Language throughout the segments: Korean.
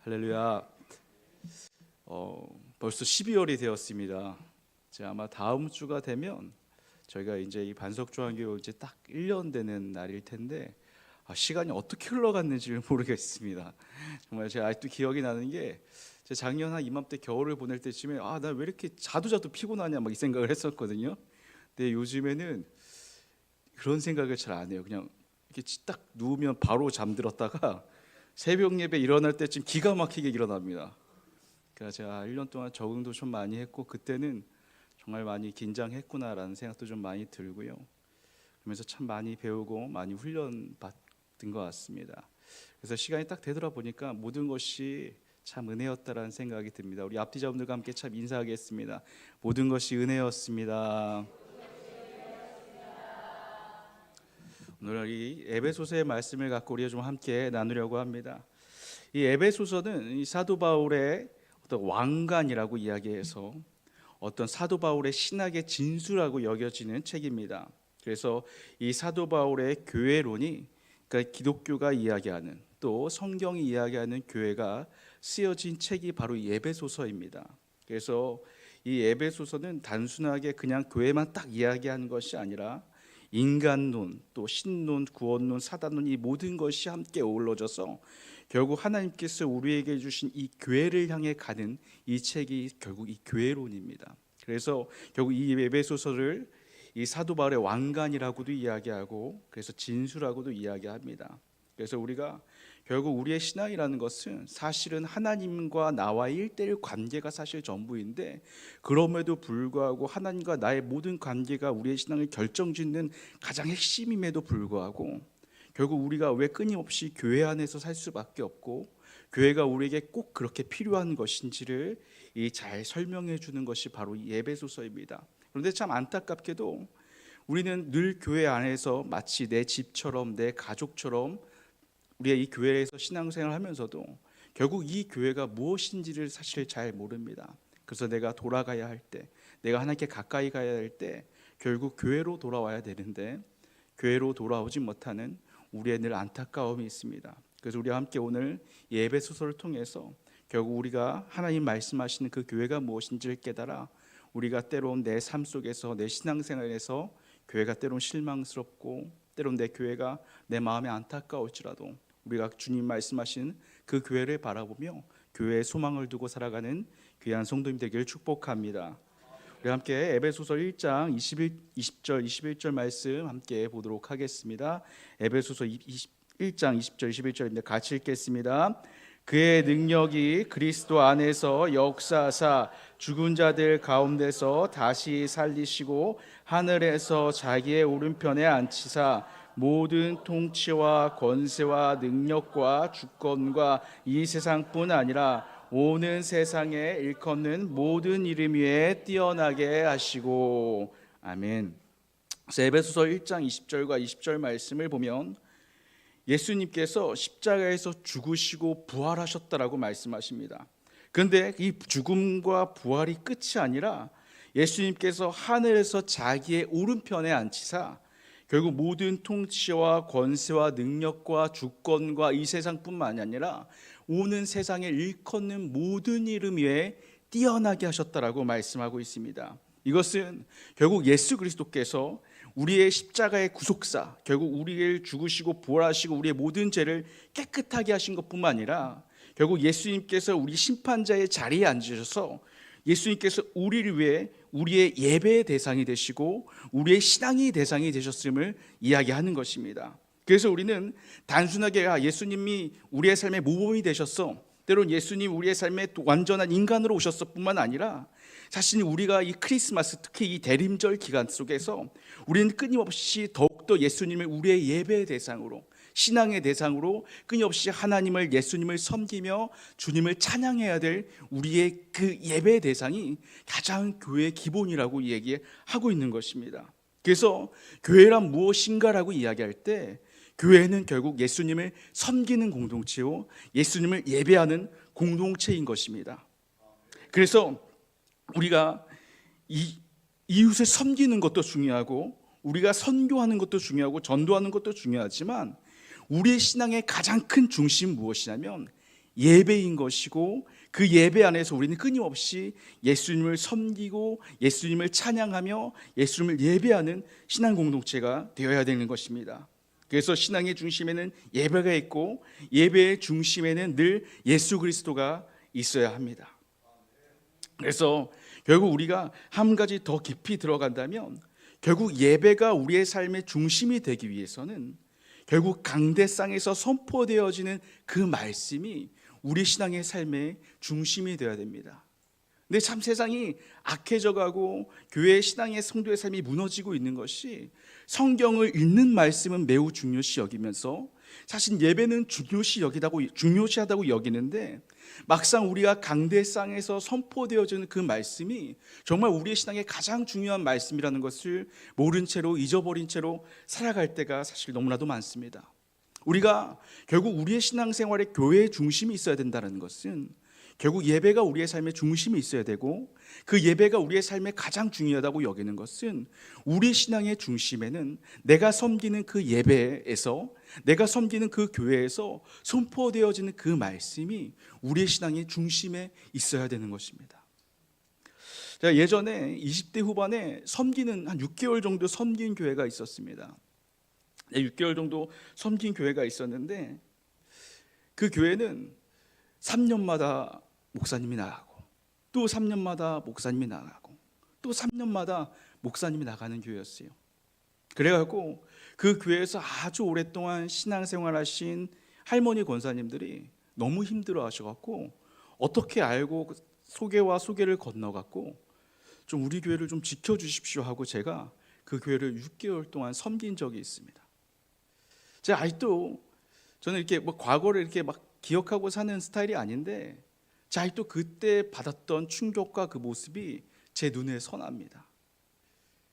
할렐루야. 벌써 12월이 되었습니다. 제가 아마 다음 주가 되면 저희가 이제 이 반석중앙교회 이제 딱 1년 되는 날일 텐데 시간이 어떻게 흘러갔는지를 모르겠습니다. 정말 제가 아직도 기억이 나는 게 제 작년 한 이맘때 겨울을 보낼 때쯤에 나 왜 이렇게 자도 피곤하냐 막 이 생각을 했었거든요. 근데 요즘에는 그런 생각을 잘 안 해요. 그냥 이렇게 딱 누우면 바로 잠들었다가 새벽 예배 일어날 때쯤 기가 막히게 일어납니다. 그러니까 제가 1년 동안 적응도 좀 많이 했고 그때는 정말 많이 긴장했구나라는 생각도 좀 많이 들고요. 그러면서 참 많이 배우고 많이 훈련받은 것 같습니다. 그래서 시간이 딱 되돌아보니까 모든 것이 참 은혜였다라는 생각이 듭니다. 우리 앞뒤자분들과 함께 참 인사하겠습니다. 모든 것이 은혜였습니다. 오늘 이 에베소서의 말씀을 갖고 우리가 좀 함께 나누려고 합니다. 이 에베소서는 이 사도 바울의 어떤 왕관이라고 이야기해서 어떤 사도 바울의 신학의 진수라고 여겨지는 책입니다. 그래서 이 사도 바울의 교회론이, 그러니까 기독교가 이야기하는 또 성경이 이야기하는 교회가 쓰여진 책이 바로 이 에베소서입니다. 그래서 이 에베소서는 단순하게 그냥 교회만 딱 이야기하는 것이 아니라 인간론, 또 신론, 구원론, 사단론 이 모든 것이 함께 어우러져서 결국 하나님께서 우리에게 주신 이 교회를 향해 가는 이 책이 결국 이 교회론입니다. 그래서 결국 이 에베소서를 이 사도 바울의 왕관이라고도 이야기하고 그래서 진수라고도 이야기합니다. 그래서 우리가 결국 우리의 신앙이라는 것은 사실은 하나님과 나와의 1:1 관계가 사실 전부인데 그럼에도 불구하고 하나님과 나의 모든 관계가 우리의 신앙을 결정짓는 가장 핵심임에도 불구하고 결국 우리가 왜 끊임없이 교회 안에서 살 수밖에 없고 교회가 우리에게 꼭 그렇게 필요한 것인지를 잘 설명해 주는 것이 바로 이 에베소서입니다. 그런데 참 안타깝게도 우리는 늘 교회 안에서 마치 내 집처럼 내 가족처럼 우리가 이 교회에서 신앙생활을 하면서도 결국 이 교회가 무엇인지를 사실 잘 모릅니다. 그래서 내가 돌아가야 할 때, 내가 하나님께 가까이 가야 할 때 결국 교회로 돌아와야 되는데 교회로 돌아오지 못하는 우리의 늘 안타까움이 있습니다. 그래서 우리와 함께 오늘 이 에베소서를 통해서 결국 우리가 하나님 말씀하시는 그 교회가 무엇인지를 깨달아 우리가 때론 내 삶 속에서 내 신앙생활에서 교회가 때론 실망스럽고 때론 내 교회가 내 마음에 안타까울지라도 우리가 주님 말씀하신 그 교회를 바라보며 교회에 소망을 두고 살아가는 귀한 성도님 되기를 축복합니다. 우리 함께 에베소서 1장 20절 21절 말씀 함께 보도록 하겠습니다. 에베소서 1장 20절 21절입니다. 같이 읽겠습니다. 그의 능력이 그리스도 안에서 역사하사 죽은 자들 가운데서 다시 살리시고 하늘에서 자기의 오른편에 앉히사 모든 통치와 권세와 능력과 주권과 이 세상뿐 아니라 오는 세상에 일컫는 모든 이름 위에 뛰어나게 하시고. 아멘. 에베소서 1장 20절과 20절 말씀을 보면 예수님께서 십자가에서 죽으시고 부활하셨다라고 말씀하십니다. 그런데 이 죽음과 부활이 끝이 아니라 예수님께서 하늘에서 자기의 오른편에 앉히사 결국 모든 통치와 권세와 능력과 주권과 이 세상뿐만 아니라 오는 세상에 일컫는 모든 이름 위에 뛰어나게 하셨다라고 말씀하고 있습니다. 이것은 결국 예수 그리스도께서 우리의 십자가의 구속사, 결국 우리를 죽으시고 부활하시고 우리의 모든 죄를 깨끗하게 하신 것뿐만 아니라 결국 예수님께서 우리 심판자의 자리에 앉으셔서 예수님께서 우리를 위해 우리의 예배의 대상이 되시고 우리의 신앙의 대상이 되셨음을 이야기하는 것입니다. 그래서 우리는 단순하게 예수님이 우리의 삶의 모범이 되셨어, 때론 예수님 우리의 삶에 완전한 인간으로 오셨을 뿐만 아니라 사실 우리가 이 크리스마스 특히 이 대림절 기간 속에서 우리는 끊임없이 더욱더 예수님을 우리의 예배의 대상으로 신앙의 대상으로 끊임없이 하나님을 예수님을 섬기며 주님을 찬양해야 될 우리의 그 예배의 대상이 가장 교회의 기본이라고 얘기하고 있는 것입니다. 그래서 교회란 무엇인가라고 이야기할 때 교회는 결국 예수님을 섬기는 공동체요 예수님을 예배하는 공동체인 것입니다. 그래서 우리가 이웃을 섬기는 것도 중요하고 우리가 선교하는 것도 중요하고 전도하는 것도 중요하지만 우리의 신앙의 가장 큰 중심은 무엇이냐면 예배인 것이고, 그 예배 안에서 우리는 끊임없이 예수님을 섬기고 예수님을 찬양하며 예수님을 예배하는 신앙 공동체가 되어야 되는 것입니다. 그래서 신앙의 중심에는 예배가 있고 예배의 중심에는 늘 예수 그리스도가 있어야 합니다. 그래서 결국 우리가 한 가지 더 깊이 들어간다면, 결국 예배가 우리의 삶의 중심이 되기 위해서는 결국 강대상에서 선포되어지는 그 말씀이 우리 신앙의 삶의 중심이 되어야 됩니다. 근데 참 세상이 악해져가고 교회의 신앙의 성도의 삶이 무너지고 있는 것이, 성경을 읽는 말씀은 매우 중요시 여기면서 사실 예배는 중요시하다고 여기는데, 막상 우리가 강대상에서 선포되어지는 그 말씀이 정말 우리의 신앙의 가장 중요한 말씀이라는 것을 모른 채로, 잊어버린 채로 살아갈 때가 사실 너무나도 많습니다. 우리가 결국 우리의 신앙생활에 교회의 중심이 있어야 된다는 것은, 결국 예배가 우리의 삶의 중심이 있어야 되고, 그 예배가 우리의 삶에 가장 중요하다고 여기는 것은, 우리 신앙의 중심에는 내가 섬기는 그 예배에서, 내가 섬기는 그 교회에서 선포되어지는 그 말씀이 우리의 신앙의 중심에 있어야 되는 것입니다. 제가 예전에 20대 후반에 섬기는 한 6개월 정도 섬긴 교회가 있었습니다. 6개월 정도 섬긴 교회가 있었는데, 그 교회는 3년마다 목사님이 나가고, 또 3년마다 목사님이 나가고, 또 3년마다 목사님이 나가는 교회였어요. 그래갖고 그 교회에서 아주 오랫동안 신앙생활 하신 할머니 권사님들이 너무 힘들어 하셔갖고, 어떻게 알고 소개와 소개를 건너갖고 좀 우리 교회를 좀 지켜주십시오 하고 제가 그 교회를 6개월 동안 섬긴 적이 있습니다. 제가 아직도, 저는 이렇게 과거를 이렇게 기억하고 사는 스타일이 아닌데, 자, 또 그때 받았던 충격과 그 모습이 제 눈에 선합니다.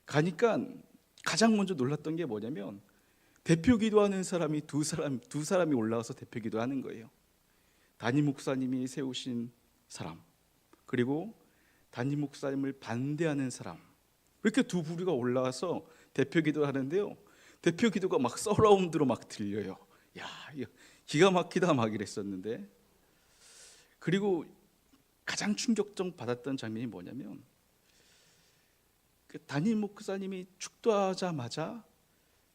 가니까 가장 먼저 놀랐던 게 뭐냐면, 대표 기도하는 사람이 두 사람이 올라와서 대표 기도하는 거예요. 담임 목사님이 세우신 사람, 그리고 담임 목사님을 반대하는 사람, 이렇게 두 부류가 올라와서 대표 기도하는데요, 대표 기도가 막 서라운드로 막 들려요. 야, 기가 막히다 막 이랬었는데, 그리고 가장 충격적 받았던 장면이 뭐냐면, 그 담임 목사님이 축도하자마자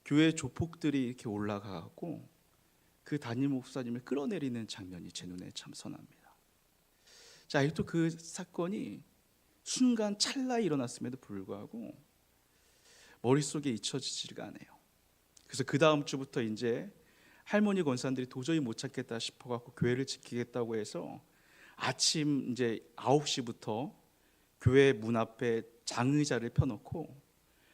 교회 조폭들이 이렇게 올라가고 그 담임 목사님을 끌어내리는 장면이 제 눈에 참 선합니다. 자, 아직도 그 사건이 순간 찰나에 일어났음에도 불구하고 머릿속에 잊혀지지가 않아요. 그래서 그 다음 주부터 이제 할머니 권사님들이 도저히 못 찾겠다 싶어갖고 교회를 지키겠다고 해서 아침 이제 9시부터 교회 문 앞에 장의자를 펴놓고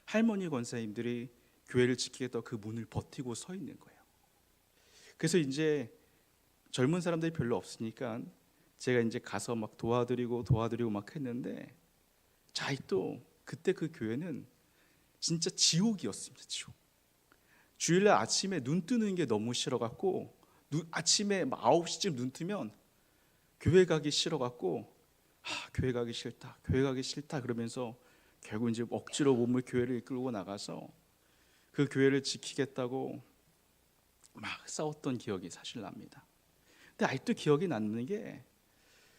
할머니 권사님들이 교회를 지키겠다고 그 문을 버티고 서 있는 거예요. 그래서 이제 젊은 사람들이 별로 없으니까 제가 이제 가서 막 도와드리고 막 했는데, 자, 또 그때 그 교회는 진짜 지옥이었습니다. 지옥. 주일날 아침에 눈 뜨는 게 너무 싫어갖고, 아침에 9시쯤 눈 뜨면 교회 가기 싫어갖고, 교회 가기 싫다 그러면서 결국 이제 억지로 몸을 교회를 이끌고 나가서 그 교회를 지키겠다고 막 싸웠던 기억이 사실 납니다. 근데 아직도 기억이 남는 게,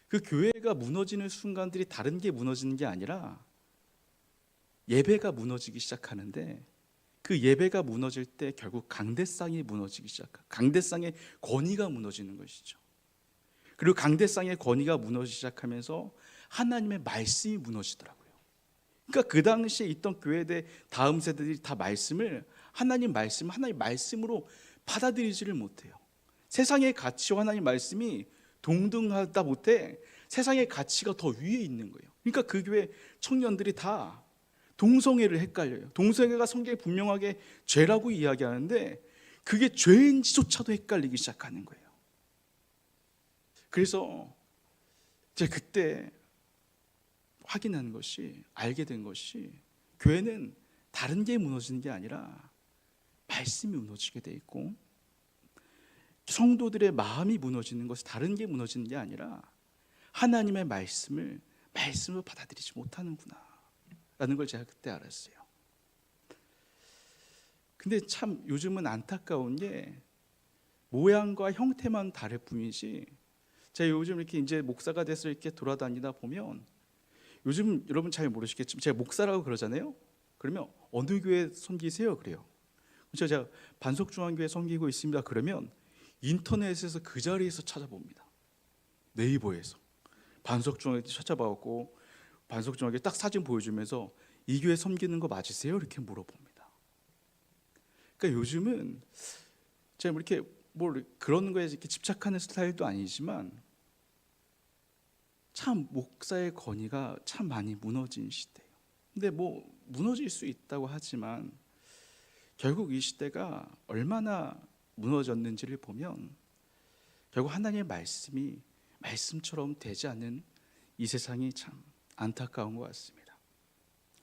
그 교회가 무너지는 순간들이 다른 게 무너지는 게 아니라 예배가 무너지기 시작하는데, 그 예배가 무너질 때 결국 강대상이 무너지기 시작합니다. 강대상의 권위가 무너지는 것이죠. 그리고 강대상의 권위가 무너지기 시작하면서 하나님의 말씀이 무너지더라고요. 그러니까 그 당시에 있던 교회들 다음 세대들이 다 하나님 말씀으로 받아들이지를 못해요. 세상의 가치와 하나님 말씀이 동등하다 못해 세상의 가치가 더 위에 있는 거예요. 그러니까 그 교회 청년들이 다 동성애를 헷갈려요. 동성애가 성경에 분명하게 죄라고 이야기하는데 그게 죄인지조차도 헷갈리기 시작하는 거예요. 그래서 제가 그때 확인한 것이, 알게 된 것이, 교회는 다른 게 무너지는 게 아니라 말씀이 무너지게 돼 있고, 성도들의 마음이 무너지는 것이 다른 게 무너지는 게 아니라 하나님의 말씀으로 받아들이지 못하는구나 라는 걸 제가 그때 알았어요. 근데 참 요즘은 안타까운 게 모양과 형태만 다를 뿐이지 제가 요즘 이렇게 이제 목사가 돼서 이렇게 돌아다니다 보면, 요즘 여러분 잘 모르시겠지만 제가 목사라고 그러잖아요. 그러면 어느 교회 섬기세요? 그래요. 제가 반석중앙교회 섬기고 있습니다. 그러면 인터넷에서 그 자리에서 찾아봅니다. 네이버에서 반석중앙교회 찾아봐갖고 반석중앙교회 딱 사진 보여주면서 이 교회 섬기는 거 맞으세요? 이렇게 물어봅니다. 그러니까 요즘은 제가 이렇게 뭘 그런 거에 이렇게 집착하는 스타일도 아니지만 참 목사의 권위가 참 많이 무너진 시대예요. 근데 뭐 무너질 수 있다고 하지만 결국 이 시대가 얼마나 무너졌는지를 보면 결국 하나님의 말씀이 말씀처럼 되지 않는 이 세상이 참 안타까운 것 같습니다.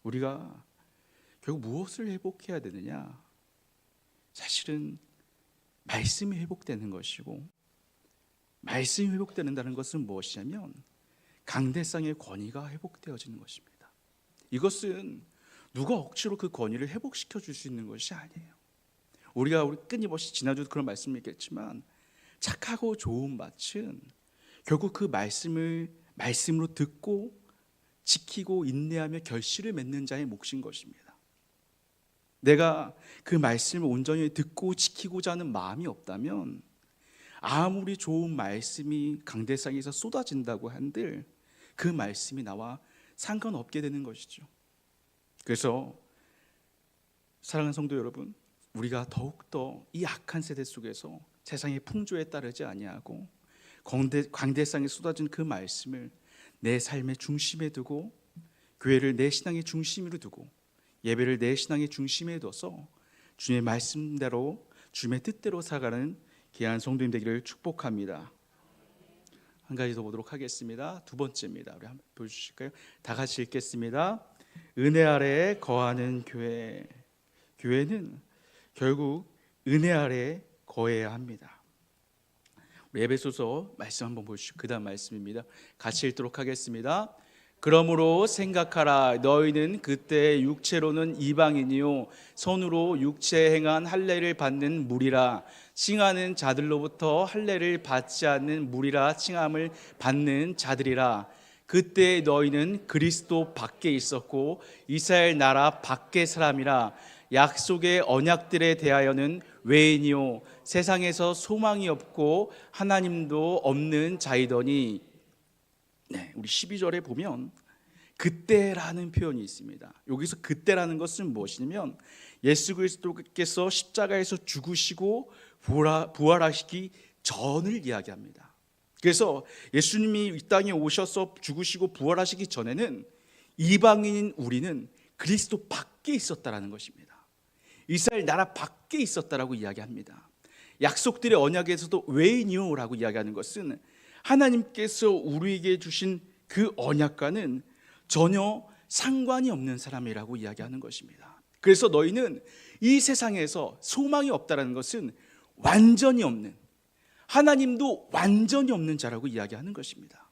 우리가 결국 무엇을 회복해야 되느냐? 사실은 말씀이 회복되는 것이고, 말씀이 회복되는다는 것은 무엇이냐면 강대상의 권위가 회복되어지는 것입니다. 이것은 누가 억지로 그 권위를 회복시켜 줄 수 있는 것이 아니에요. 우리가 끊임없이 지난주도 그런 말씀을 얘기했지만 착하고 좋은 밭은 결국 그 말씀으로 듣고 지키고 인내하며 결실을 맺는 자의 몫인 것입니다. 내가 그 말씀을 온전히 듣고 지키고자 하는 마음이 없다면 아무리 좋은 말씀이 강대상에서 쏟아진다고 한들 그 말씀이 나와 상관없게 되는 것이죠. 그래서 사랑하는 성도 여러분, 우리가 더욱더 이 악한 세대 속에서 세상의 풍조에 따르지 아니하고 광대상에 쏟아진 그 말씀을 내 삶의 중심에 두고, 교회를 내 신앙의 중심으로 두고, 예배를 내 신앙의 중심에 둬서 주님의 말씀대로 주님의 뜻대로 살아가는 귀한 성도님 되기를 축복합니다. 한 가지 더 보도록 하겠습니다. 두 번째입니다. 우리 한번 보여주실까요? 다 같이 읽겠습니다. 은혜 아래에 거하는 교회. 교회는 결국 은혜 아래에 거해야 합니다. 우리 에베소서 말씀 한번 보시죠. 그 다음 말씀입니다. 같이 읽도록 하겠습니다. 그러므로 생각하라. 너희는 그때 육체로는 이방인이요 손으로 육체에 행한 할례를 받는 무리라. 칭하는 자들로부터 할례를 받지 않는 무리라 칭함을 받는 자들이라. 그때 너희는 그리스도 밖에 있었고 이스라엘 나라 밖의 사람이라. 약속의 언약들에 대하여는 외인이요 세상에서 소망이 없고 하나님도 없는 자이더니. 네, 우리 12절에 보면 그때라는 표현이 있습니다. 여기서 그때라는 것은 무엇이냐면 예수 그리스도께서 십자가에서 죽으시고 부활하시기 전을 이야기합니다. 그래서 예수님이 이 땅에 오셔서 죽으시고 부활하시기 전에는 이방인인 우리는 그리스도 밖에 있었다라는 것입니다. 이스라엘 나라 밖에 있었다라고 이야기합니다. 약속들의 언약에서도 외인이요라고 이야기하는 것은 하나님께서 우리에게 주신 그 언약과는 전혀 상관이 없는 사람이라고 이야기하는 것입니다. 그래서 너희는 이 세상에서 소망이 없다는 것은 완전히 없는, 하나님도 완전히 없는 자라고 이야기하는 것입니다.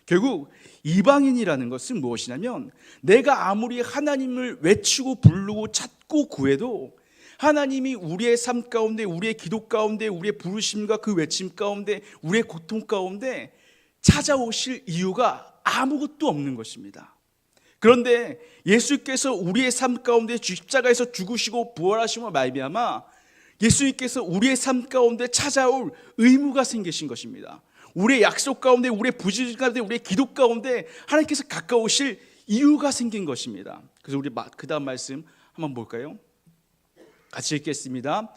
결국 이방인이라는 것은 무엇이냐면 내가 아무리 하나님을 외치고 부르고 찾고 구해도 하나님이 우리의 삶 가운데, 우리의 기도 가운데, 우리의 부르심과 그 외침 가운데, 우리의 고통 가운데 찾아오실 이유가 아무것도 없는 것입니다. 그런데 예수께서 우리의 삶 가운데 십자가에서 죽으시고 부활하심으로 말미암아 예수님께서 우리의 삶 가운데 찾아올 의무가 생기신 것입니다. 우리의 약속 가운데, 우리의 부르심 가운데, 우리의 기도 가운데 하나님께서 가까우실 이유가 생긴 것입니다. 그래서 우리 그 다음 말씀 한번 볼까요? 같이 읽겠습니다.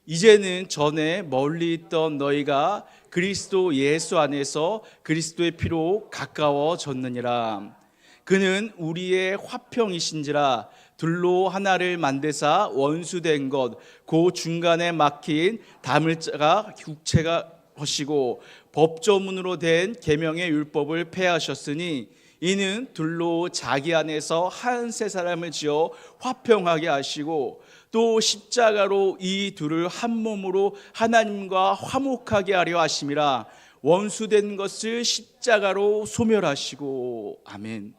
이제는 전에 멀리 있던 너희가 그리스도 예수 안에서 그리스도의 피로 가까워졌느니라. 그는 우리의 화평이신지라. 둘로 하나를 만드사 원수된 것 그 중간에 막힌 다물자가 육체가 하시고 법조문으로 된 계명의 율법을 폐하셨으니 이는 둘로 자기 안에서 한 세 사람을 지어 화평하게 하시고 또 십자가로 이 둘을 한 몸으로 하나님과 화목하게 하려 하심이라. 원수된 것을 십자가로 소멸하시고. 아멘.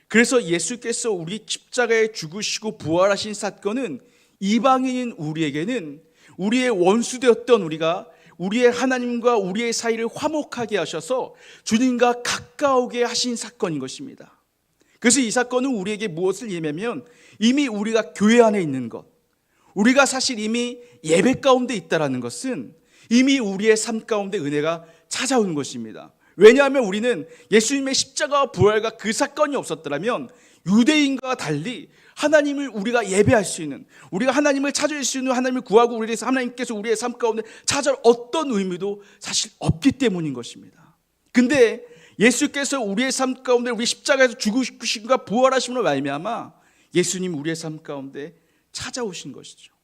그래서 예수께서 우리 십자가에 죽으시고 부활하신 사건은 이방인인 우리에게는 우리의 원수되었던 우리가 우리의 하나님과 우리의 사이를 화목하게 하셔서 주님과 가까우게 하신 사건인 것입니다. 그래서 이 사건은 우리에게 무엇을 의미하면 이미 우리가 교회 안에 있는 것, 우리가 사실 이미 예배 가운데 있다는 것은 이미 우리의 삶 가운데 은혜가 찾아오는 것입니다. 왜냐하면 우리는 예수님의 십자가와 부활과 그 사건이 없었더라면 유대인과 달리 하나님을 우리가 예배할 수 있는, 우리가 하나님을 찾을 수 있는, 하나님을 구하고 우리에서 하나님께서 우리의 삶 가운데 찾아올 어떤 의미도 사실 없기 때문인 것입니다. 근데 예수께서 우리의 삶 가운데 우리 십자가에서 죽으심과 부활하심으로 말미암아 예수님 우리의 삶 가운데 찾아오신 것이죠.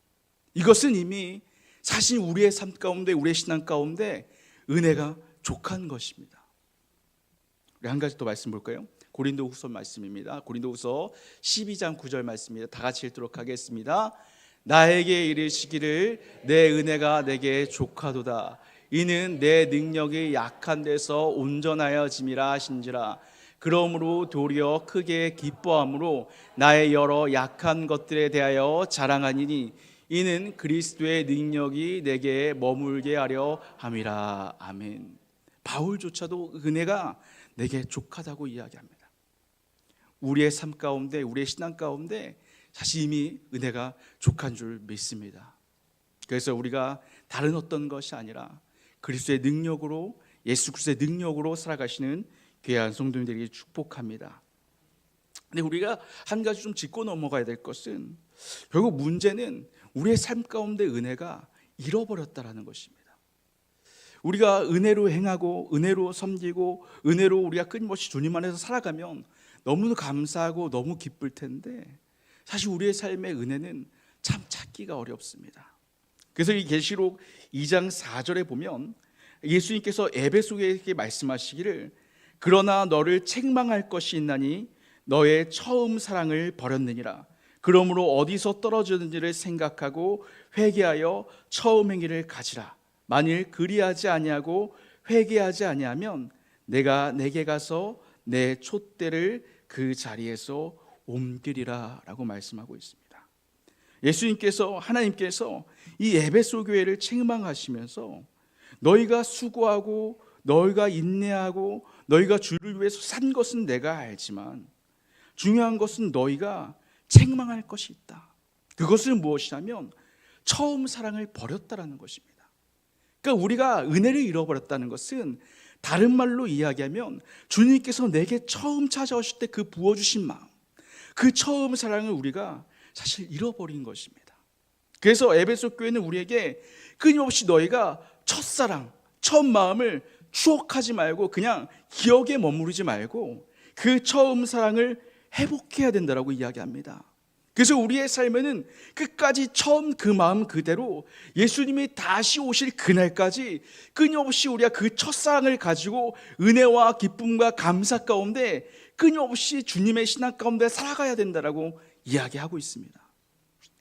이것은 이미 사실 우리의 삶 가운데, 우리의 신앙 가운데 은혜가 족한 것입니다. 우리 한 가지 또 말씀 볼까요? 고린도후서 말씀입니다. 고린도후서 12장 9절 말씀입니다. 다 같이 읽도록 하겠습니다. 나에게 이르시기를 내 은혜가 내게 족하도다. 이는 내 능력이 약한 데서 온전하여짐이라 하신지라. 그러므로 도리어 크게 기뻐함으로 나의 여러 약한 것들에 대하여 자랑하니니 이는 그리스도의 능력이 내게 머물게 하려 함이라. 아멘. 바울조차도 은혜가 내게 족하다고 이야기합니다. 우리의 삶 가운데, 우리의 신앙 가운데 사실 이미 은혜가 족한 줄 믿습니다. 그래서 우리가 다른 어떤 것이 아니라 그리스도의 능력으로, 예수 그리스도의 능력으로 살아가시는 귀한 성도님들에게 축복합니다. 근데 우리가 한 가지 좀 짚고 넘어가야 될 것은 결국 문제는 우리의 삶 가운데 은혜가 잃어버렸다라는 것입니다. 우리가 은혜로 행하고 은혜로 섬기고 은혜로 우리가 끊임없이 주님 안에서 살아가면 너무 감사하고 너무 기쁠 텐데 사실 우리의 삶의 은혜는 참 찾기가 어렵습니다. 그래서 이 계시록 2장 4절에 보면 예수님께서 에베소에게 말씀하시기를 그러나 너를 책망할 것이 있나니 너의 처음 사랑을 버렸느니라. 그러므로 어디서 떨어졌는지를 생각하고 회개하여 처음 행위를 가지라. 만일 그리하지 아니하고 회개하지 아니하면 내가 내게 가서 내 촛대를 그 자리에서 옮기리라 라고 말씀하고 있습니다. 예수님께서, 하나님께서 이 에베소 교회를 책망하시면서 너희가 수고하고 너희가 인내하고 너희가 주를 위해서 산 것은 내가 알지만 중요한 것은 너희가 책망할 것이 있다. 그것은 무엇이냐면 처음 사랑을 버렸다라는 것입니다. 그러니까 우리가 은혜를 잃어버렸다는 것은 다른 말로 이야기하면 주님께서 내게 처음 찾아오실 때 그 부어주신 마음, 그 처음 사랑을 우리가 사실 잃어버린 것입니다. 그래서 에베소 교회는 우리에게 끊임없이 너희가 첫사랑, 첫 마음을 추억하지 말고 그냥 기억에 머무르지 말고 그 처음 사랑을 회복해야 된다라고 이야기합니다. 그래서 우리의 삶에는 끝까지 처음 그 마음 그대로 예수님이 다시 오실 그날까지 끊임없이 우리가 그 첫사랑을 가지고 은혜와 기쁨과 감사 가운데 끊임없이 주님의 신앙 가운데 살아가야 된다라고 이야기하고 있습니다.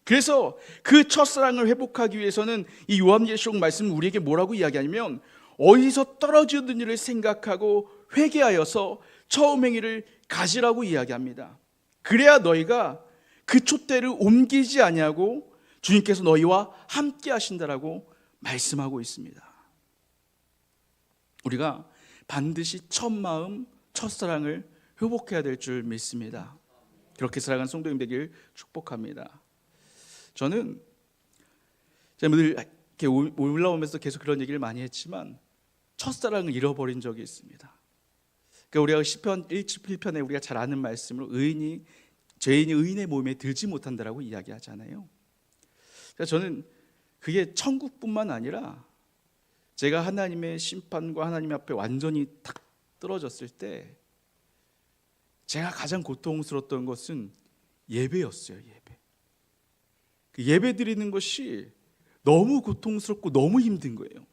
그래서 그 첫사랑을 회복하기 위해서는 이 요한계시록 말씀은 우리에게 뭐라고 이야기하냐면 어디서 떨어지는 일을 생각하고 회개하여서 처음 행위를 가지라고 이야기합니다. 그래야 너희가 그 촛대를 옮기지 아니하고 주님께서 너희와 함께 하신다라고 말씀하고 있습니다. 우리가 반드시 첫 마음, 첫사랑을 회복해야 될 줄 믿습니다. 그렇게 살아가는 성도님 되길 축복합니다. 저는 제가 늘 이렇게 올라오면서 계속 그런 얘기를 많이 했지만 첫사랑을 잃어버린 적이 있습니다. 그러니까 우리가 시편 1편에 우리가 잘 아는 말씀으로 죄인이 의인의 몸에 들지 못한다라고 이야기하잖아요. 그러니까 저는 그게 천국뿐만 아니라 제가 하나님의 심판과 하나님 앞에 완전히 탁 떨어졌을 때 제가 가장 고통스러웠던 것은 예배였어요. 그 예배 드리는 것이 너무 고통스럽고 너무 힘든 거예요.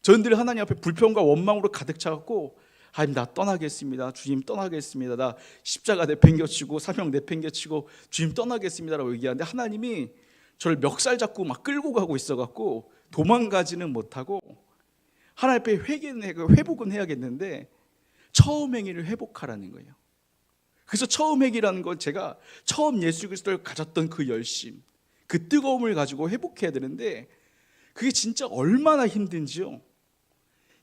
저희들이 하나님 앞에 불평과 원망으로 가득 차갖고 하나님 나 떠나겠습니다. 주님 떠나겠습니다. 나 십자가 내팽겨치고 사명 내팽겨치고 주님 떠나겠습니다라고 얘기하는데 하나님이 저를 멱살 잡고 막 끌고 가고 있어갖고 도망가지는 못하고 하나님 앞에 회복은 해야겠는데 처음 행위를 회복하라는 거예요. 그래서 처음 행위라는 건 제가 처음 예수 그리스도를 가졌던 그 열심, 그 뜨거움을 가지고 회복해야 되는데 그게 진짜 얼마나 힘든지요.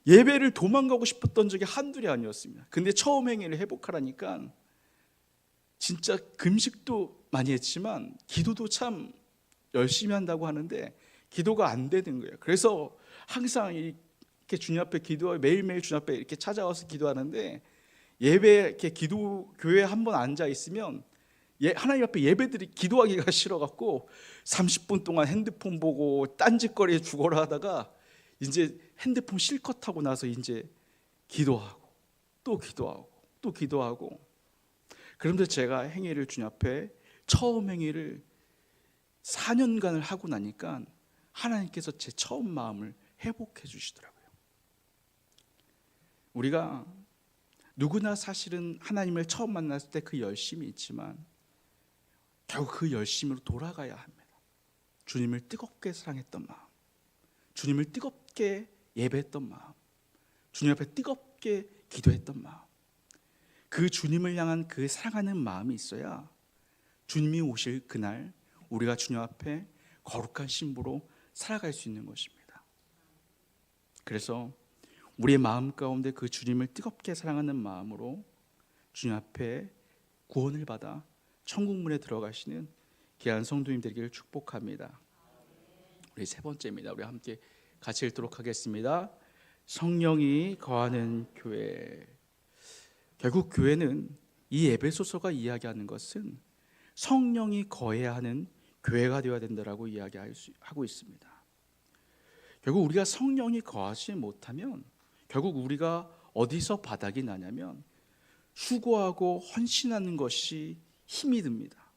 예배를 도망가고 싶었던 적이 한둘이 아니었습니다. 근데 처음 행위를 회복하라니까 진짜 금식도 많이 했지만 기도도 참 열심히 한다고 하는데 기도가 안 되는 거예요. 그래서 항상 이렇게 주님 앞에 기도하고 매일매일 주님 앞에 이렇게 찾아와서 기도하는데 예배 이렇게 기도 교회에 한번 앉아 있으면 하나님 앞에 예배들이 기도하기가 싫어갖고 30분 동안 핸드폰 보고 딴짓거리에 죽어라 하다가 이제 핸드폰 실컷 하고 나서 이제 기도하고 또 기도하고 또 기도하고. 그런데 제가 행위를 주님 앞에 처음 행위를 4년간을 하고 나니까 하나님께서 제 처음 마음을 회복해 주시더라고요. 우리가 누구나 사실은 하나님을 처음 만났을 때 그 열심이 있지만 결국 그 열심으로 돌아가야 합니다. 주님을 뜨겁게 사랑했던 마음, 주님을 뜨겁게 예배했던 마음, 주님 앞에 뜨겁게 기도했던 마음, 그 주님을 향한 그 사랑하는 마음이 있어야 주님이 오실 그날 우리가 주님 앞에 거룩한 신부로 살아갈 수 있는 것입니다. 그래서 우리의 마음 가운데 그 주님을 뜨겁게 사랑하는 마음으로 주님 앞에 구원을 받아 천국문에 들어가시는 귀한 성도님 되기를 축복합니다. 우리 세 번째입니다. 우리 함께 같이 읽도록 하겠습니다. 성령이 거하는 교회. 결국 교회는 이 에베소서가 이야기하는 것은 성령이 거해야 하는 교회가 되어야 된다라고 이야기하고 있습니다. 결국 우리가 성령이 거하지 못하면 결국 우리가 어디서 바닥이 나냐면 수고하고 헌신하는 것이 힘이 듭니다.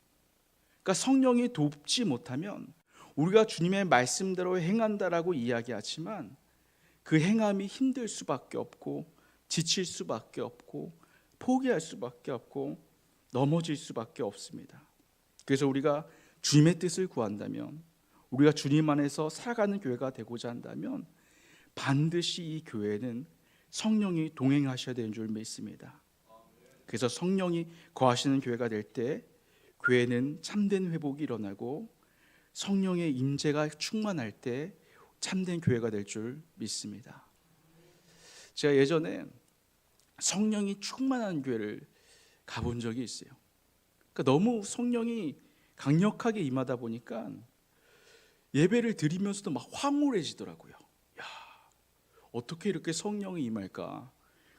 그러니까 성령이 돕지 못하면 우리가 주님의 말씀대로 행한다라고 이야기하지만 그 행함이 힘들 수밖에 없고 지칠 수밖에 없고 포기할 수밖에 없고 넘어질 수밖에 없습니다. 그래서 우리가 주님의 뜻을 구한다면, 우리가 주님 안에서 살아가는 교회가 되고자 한다면 반드시 이 교회는 성령이 동행하셔야 되는 줄 믿습니다. 그래서 성령이 거하시는 교회가 될 때 교회는 참된 회복이 일어나고 성령의 임재가 충만할 때 참된 교회가 될 줄 믿습니다. 제가 예전에 성령이 충만한 교회를 가본 적이 있어요. 그러니까 너무 성령이 강력하게 임하다 보니까 예배를 드리면서도 막 황홀해지더라고요. 야, 어떻게 이렇게 성령이 임할까?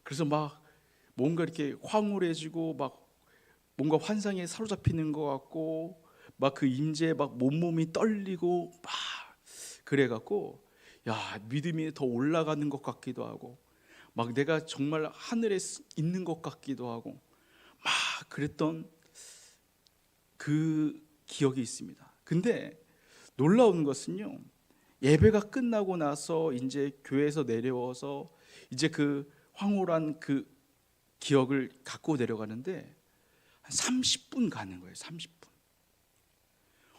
그래서 막 뭔가 이렇게 황홀해지고 막 뭔가 환상에 사로잡히는 것 같고 막 그 임재에 막 몸이 떨리고 막 그래갖고 야, 믿음이 더 올라가는 것 같기도 하고 막 내가 정말 하늘에 있는 것 같기도 하고 막 그랬던 그 기억이 있습니다. 근데 놀라운 것은요, 예배가 끝나고 나서 이제 교회에서 내려와서 이제 그 황홀한 그 기억을 갖고 내려가는데 한 30분 가는 거예요. 30분.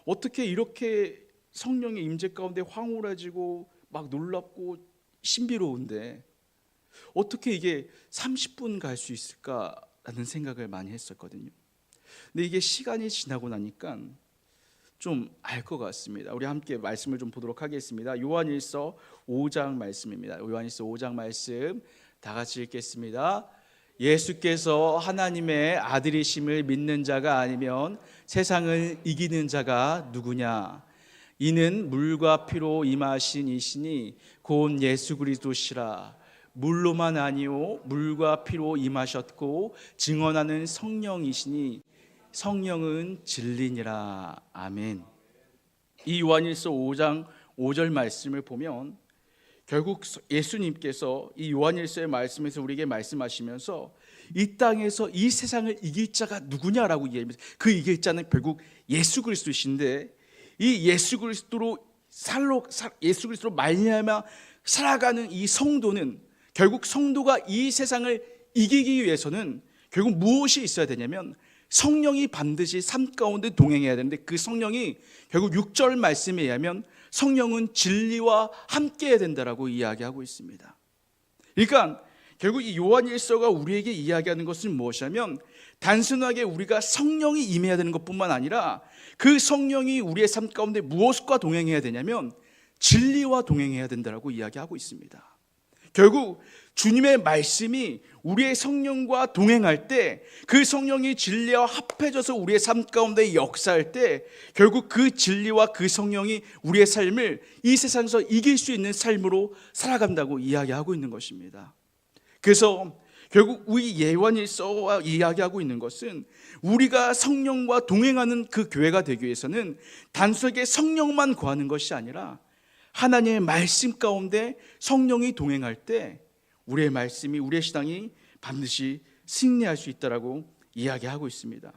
어떻게 이렇게 성령의 임재 가운데 황홀해지고 막 놀랍고 신비로운데 어떻게 이게 30분 갈 수 있을까라는 생각을 많이 했었거든요. 근데 이게 시간이 지나고 나니까 좀 알 것 같습니다. 우리 함께 말씀을 좀 보도록 하겠습니다. 요한일서 5장 말씀입니다. 요한일서 5장 말씀 다 같이 읽겠습니다. 예수께서 하나님의 아들이심을 믿는 자가 아니면 세상을 이기는 자가 누구냐? 이는 물과 피로 임하신 이시니 곧 예수 그리스도시라. 물로만 아니요 물과 피로 임하셨고 증언하는 성령이시니 성령은 진리니라. 아멘. 이 요한일서 5장 5절 말씀을 보면 결국 예수님께서 이 요한일서의 말씀에서 우리에게 말씀하시면서 이 땅에서 이 세상을 이길 자가 누구냐라고 얘기합니다. 그 이길 자는 결국 예수 그리스도이신데 이 예수 그리스도로 말미암아 살아가는 이 성도는 결국 성도가 이 세상을 이기기 위해서는 결국 무엇이 있어야 되냐면 성령이 반드시 삶 가운데 동행해야 되는데 그 성령이 결국 6절 말씀에 의하면 성령은 진리와 함께 해야 된다라고 이야기하고 있습니다. 그러니까 결국 이 요한일서가 우리에게 이야기하는 것은 무엇이냐면 단순하게 우리가 성령이 임해야 되는 것뿐만 아니라 그 성령이 우리의 삶 가운데 무엇과 동행해야 되냐면 진리와 동행해야 된다고 이야기하고 있습니다. 결국 주님의 말씀이 우리의 성령과 동행할 때, 그 성령이 진리와 합해져서 우리의 삶 가운데 역사할 때, 결국 그 진리와 그 성령이 우리의 삶을 이 세상에서 이길 수 있는 삶으로 살아간다고 이야기하고 있는 것입니다. 그래서 결국 우리 예언일서와 이야기하고 있는 것은, 우리가 성령과 동행하는 그 교회가 되기 위해서는 단순하게 성령만 구하는 것이 아니라 하나님의 말씀 가운데 성령이 동행할 때 우리의 말씀이, 우리의 신앙이 반드시 승리할 수 있다라고 이야기하고 있습니다.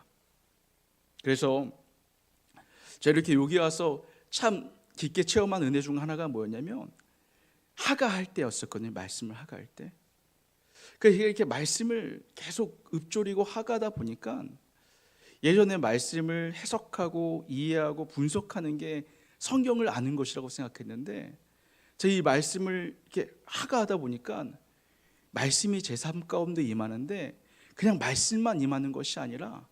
그래서 제가 이렇게 여기 와서 참 깊게 체험한 은혜 중 하나가 뭐였냐면, 하가할 때였었거든요. 말씀을 하가할 때. 그러니까 이렇게 말씀을 계속 읊조리고 하가다 보니까, 예전에 말씀을 해석하고 이해하고 분석하는 게 성경을 아는 것이라고 생각했는데, 제가 이 말씀을 이렇게 하가하다 보니까 말씀이 제 삶 가운데 임하는데, 그냥 말씀만 임하는 것이 아니라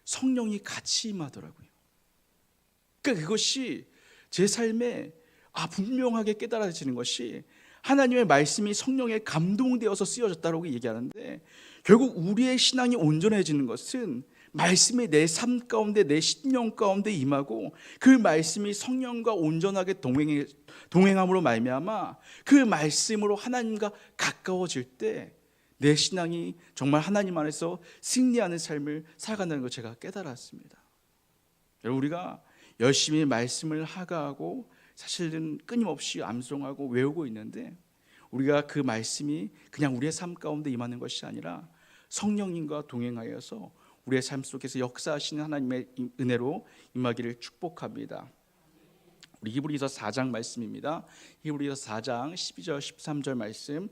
성령이 같이 임하더라고요. 그러니까 그것이 제 삶에 분명하게 깨달아지는 것이, 하나님의 말씀이 성령에 감동되어서 쓰여졌다고 얘기하는데, 결국 우리의 신앙이 온전해지는 것은 말씀이 내 삶 가운데, 내 심령 가운데 임하고, 그 말씀이 성령과 온전하게 동행함으로 말미암아 그 말씀으로 하나님과 가까워질 때 내 신앙이 정말 하나님 안에서 승리하는 삶을 살아간다는 걸 제가 깨달았습니다. 여러분, 우리가 열심히 말씀을 하가하고 사실은 끊임없이 암송하고 외우고 있는데, 우리가 그 말씀이 그냥 우리의 삶 가운데 임하는 것이 아니라 성령님과 동행하여서 우리의 삶 속에서 역사하시는 하나님의 은혜로 임하기를 축복합니다. 우리 히브리서 4장 말씀입니다. 히브리서 4장 12절 13절 말씀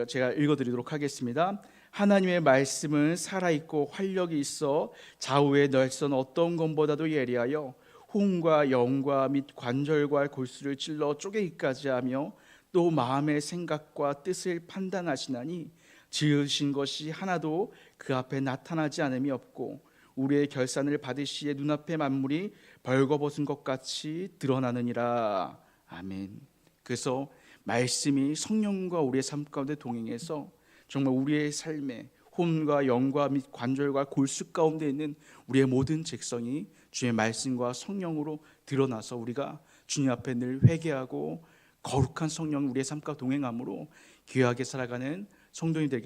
제가 읽어드리도록 하겠습니다. 하나님의 말씀은 살아있고 활력이 있어 좌우의 널선 어떤 것보다도 예리하여 혼과 영과 및 관절과 골수를 찔러 쪼개기까지 하며 또 마음의 생각과 뜻을 판단하시나니 지으신 것이 하나도 그 앞에 나타나지 않음이 없고 우리의 결산을 받으시에 눈앞의 만물이 벌거벗은 것 같이 드러나느니라. 아멘. 그래서 말씀이 성령과 우리의 삶 가운데 동행해서 정말 우리의 삶에 혼과 영과 및 관절과 골수 가운데 있는 우리의 모든 직성이 주의 말씀과 성령으로 드러나서 우리가 주님 앞에 늘 회개하고 거룩한 성령 우리의 삶과 동행함으로 귀하게 살아가는 성도이 되길